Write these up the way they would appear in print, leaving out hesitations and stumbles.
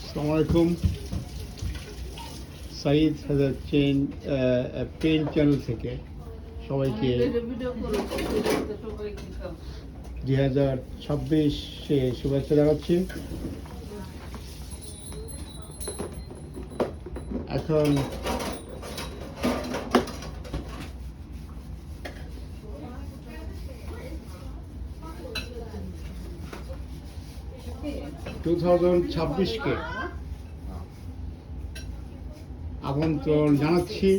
আসসালামু আলাইকুম। সাইদ হাজার চেন পেন চ্যানেল থেকে সবাইকে 2026 শুভেচ্ছা জানাচ্ছি। এখন টু 2026কে আমন্ত্রণ জানাচ্ছি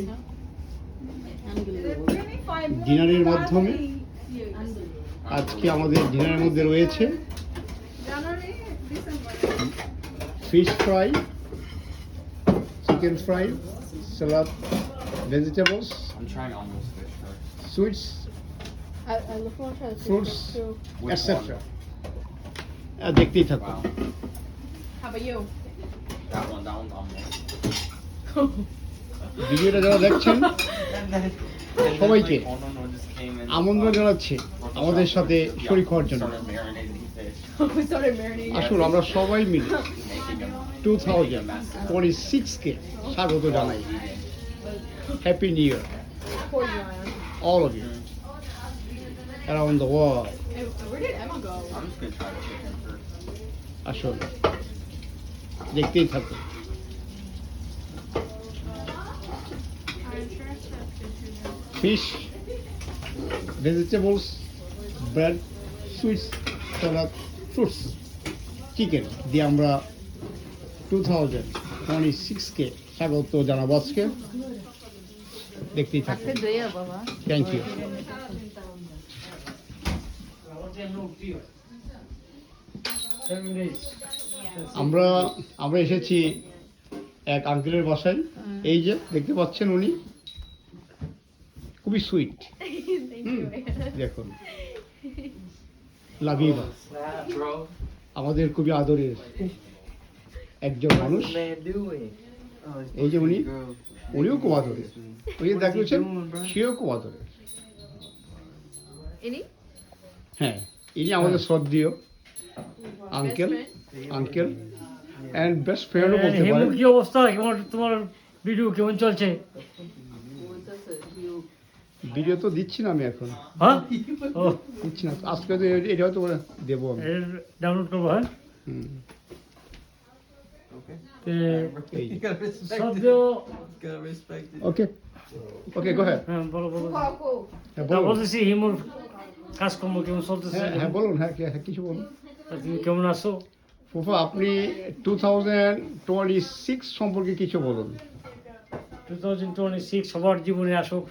ডিনারের মাধ্যমে। আজকে আমাদের ডিনারের মধ্যে রয়েছে ফিশ ফ্রাই, চিকেন ফ্রাই, সালাদ, ভেজিটেবলস, সুইটস, fruits, etc. দেখতেই থাকুন। ভিডিওটা যারা দেখছেন সবাইকে আমন্ত্রণ জানাচ্ছি আমাদের সাথে শরীক হওয়ার জন্য। আসুন আমরা সবাই মিলে 2026কে স্বাগত জানাই। Happy new year all of you around the world. Where did Emma go? I'm just gonna try the chicken first. আসুন দেখতেই থাকুন। Fish, vegetables, bread, sweets, salad, fruits, chicken দিয়ে আমরা 2026কে স্বাগত জানাবো। আজকে দেখতেই থাকুন। Thank you. আমরা এসেছি এক আঙ্কেলের বাসায়। এই যে দেখতে পাচ্ছেন উনি খুবই সুইট। দেখুন লাভিবা আমাদের খুবই আদরের একজন মানুষ। এই যে উনিও খুব আদরের। ওই যে দেখছেন সেও খুব আদরের। হ্যাঁ, ইনি আমাদের শ্রদ্ধেয় আঙ্কেল এন্ড বেস্ট ফ্রেন্ডও বলতে পারেন। কি অবস্থা, কেমন তোমার ভিডিও কেমন চলছে? ভিডিও তো দিচ্ছি না আমি এখন। হ্যাঁ, ও দিচ্ছি না আজকে, তো এটা হয়তো দেবো আমি। ডাউনলোড করবো। হ্যাঁ, ওকে ওকে গো হ্যাঁ। হ্যাঁ বলো বলো। হ্যাঁ বলুন। বলতেছি হিমুর কাজকর্ম কেমন চলতেছে? হ্যাঁ বলুন। হ্যাঁ কিছু বলুন। তুমি কেমন আছো? ফুফা আপনি 2026 সম্পর্কে কিছু বলুন। 2026 সবার জীবনে আসুক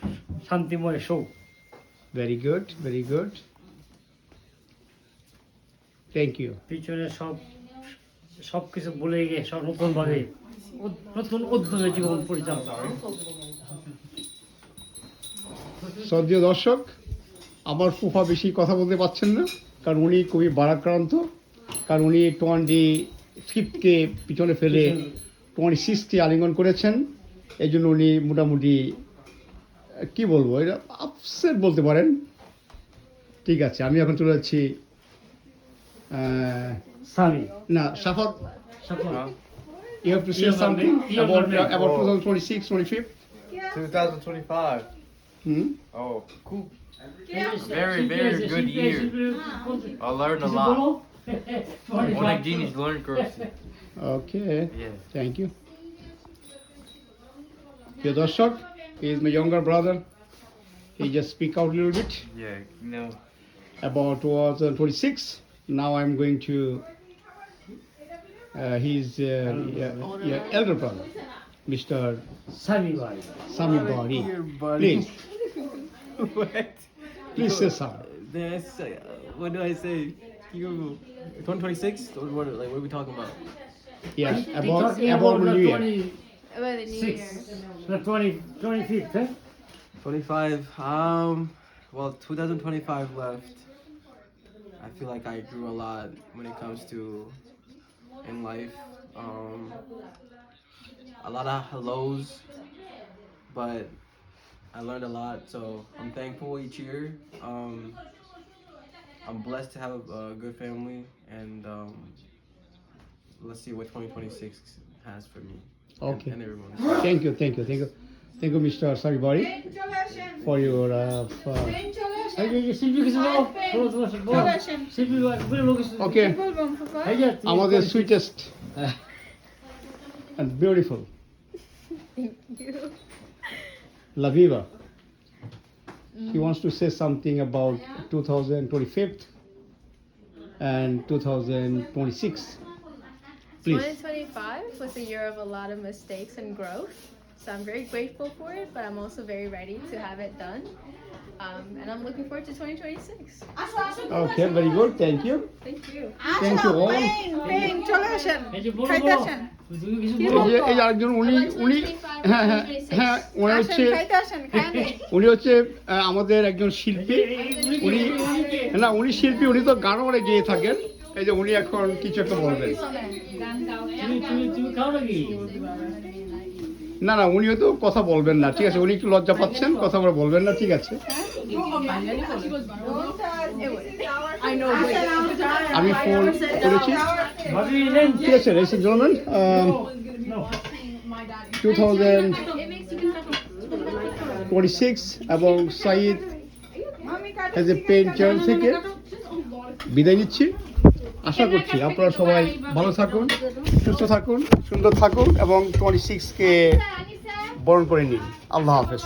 শান্তিময় শোক। Very good thank you. পিছনে সব কিছু ভুলে গিয়ে সব নতুনভাবে নতুন উদ্যমে জীবন পরিচালনা। শ্রদ্ধেয় দর্শক, আমার ফুফা বেশি কথা বলতে পারছেন না, কারণ উনি খুবই বারাক্রান্ত। কারণ উনি 25কে পিছনে ফেলে 26কে আলিঙ্গন করেছেন। এই জন্য উনি মোটামুটি কি বলবো, এটা আপসেট বলতে পারেন। ঠিক আছে, আমি এখন চলে যাচ্ছি সামি না সাফাত। সাফা You have to say something about 2026, 25? 2025. Hmm? Oh, cool. Very good year. I learned a lot. অনেক জিনিস learn করছি। Okay, Yeah. thank you. Your দর্শক, he is my younger brother. He just speak out a little bit Yeah, you know. about 2026. Now I'm going to his elder brother, Mr. Sami ভাই। Sami Bari. Please, What? please say something. That's, what do I say? You 2026? What are we talking about? Yeah, Talking about the New Year. 26, the 25th, eh? 25. Well, 2025 left. I feel like I grew a lot when it comes to in life. A lot of hellos, but I learned a lot, so I'm thankful each year. I'm blessed to have a good family, and let's see what 2026 has for me. Okay. And everyone. Thank you, Mr. Saribari, for your এই যে শিল্পী কিছু বলো বলো তোমার বলো শিল্পী বলো কিছু okay. এই যে তুমি- আমাদের sweetest and beautiful La Viva. He wants to say something about 2025 and 2026. Please. 2025 was a year of a lot of mistakes and growth. So I'm very grateful for it, but I'm also very ready to have it done. And I'm looking forward to 2026. Okay, very good. Thank you. Thank you. Thank you all. এই যে বলো বলো তুমি কিছু বলো এই যে আরেকজন উনি হ্যাঁ হ্যাঁ হ্যাঁ উনি হচ্ছে আমাদের একজন শিল্পী। উনি শিল্পী, উনি তো গানও অনেক গেয়ে থাকেন। এই যে উনি এখন কিছু একটা বলবেন। তুমি খাও নাকি না উনি হয়তো কথা বলবেন না, ঠিক আছে, উনি একটু লজ্জা পাচ্ছেন, কথা বলবেন না, ঠিক আছে। আমি ফোন করেছি, ভাবি নেন ঠিক আছে। ladies and gentlemen, 2026 এবং সাইদ এজ এ পেন চ্যানেল থেকে বিদায় নিচ্ছি। আশা করছি আপনারা সবাই ভালো থাকুন, সুস্থ থাকুন, সুন্দর থাকুন এবং 26কে বরণ করে নিন। আল্লাহ হাফেজ।